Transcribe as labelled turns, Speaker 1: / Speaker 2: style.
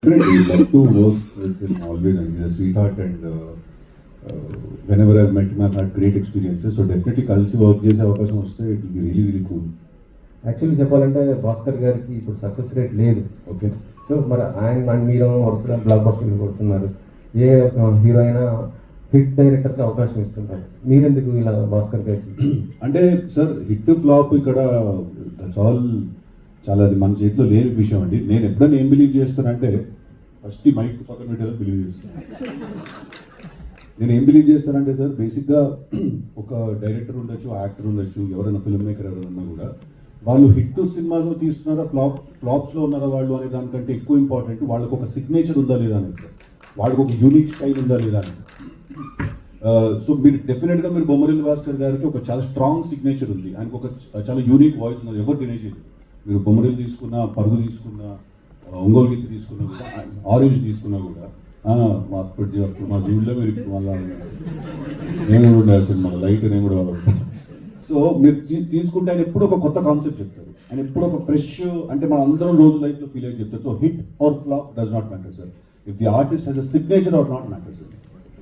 Speaker 1: Definitely love to work with him always, and he's a sweetheart. And whenever I've met him, I've had great experiences. So definitely, కలిసి work చేసే అవకాశం వస్తే it will be really really cool.
Speaker 2: Actually చెప్పాలంటే భాస్కర్ గారికి ఇప్పుడు success rate లేదు.
Speaker 1: Okay.
Speaker 2: So మరి ఆయన మీరు వరుసగా బ్లాక్ బస్టర్లు కొడుతున్నారు. ఏ హీరో అయినా హిట్ డైరెక్టర్కి అవకాశం ఇస్తుంటారు. మీరెందుకు ఇలా భాస్కర్ గారికి?
Speaker 1: అంటే సార్ హిట్ ఫ్లాప్ ఇక్కడ దట్స్ ఆల్ చాలా అది మన చేతిలో లేని విషయం అండి. నేను ఎప్పుడైనా ఏం బిలీవ్ చేస్తానంటే ఫస్ట్ ఈ మైక్ పక్కన పెట్టాలని బిలీవ్ చేస్తాను. నేను ఏం బిలీవ్ చేస్తానంటే సార్ బేసిక్గా ఒక డైరెక్టర్ ఉండొచ్చు, యాక్టర్ ఉండొచ్చు, ఎవరైనా ఫిల్మ్ మేకర్ ఎవరైనా ఉన్నా కూడా వాళ్ళు హిట్ సినిమాలో తీస్తున్నారా ఫ్లాప్స్లో ఉన్నారా వాళ్ళు అనే దానికంటే ఎక్కువ ఇంపార్టెంట్ వాళ్ళకు ఒక సిగ్నేచర్ ఉందా లేదా అనేది సార్. వాళ్ళకు ఒక యూనిక్ స్టైల్ ఉందా లేదా అని. సో మీరు డెఫినెట్గా మీరు బొమ్మరిల్లు భాస్కర్ గారికి ఒక చాలా స్ట్రాంగ్ సిగ్నేచర్ ఉంది. ఆయనకు ఒక చాలా యూనిక్ వాయిస్ ఉన్నది, ఎవరు డినై చేయలేదు. మీరు బొమ్మరిల్లు తీసుకున్నా, పరుగు తీసుకున్నా, ఒంగోలు గీత తీసుకున్నా కూడా, ఆరెంజ్ తీసుకున్నా కూడా అప్పుడు మా జీవితంలో మీరు ఇప్పుడు మళ్ళీ నేను కూడా ఉండాలి సినిమా లైట్ నేను కూడా ఉంటాను. సో మీరు తీసుకుంటే ఆయన ఎప్పుడు ఒక కొత్త కాన్సెప్ట్ చెప్తారు, ఆయన ఎప్పుడు ఒక ఫ్రెష్, అంటే మన అందరం రోజు లైఫ్లో ఫీల్ అయ్యి చెప్తారు. So hit or flop does not matter sir, if the artist has a signature or not matter sir.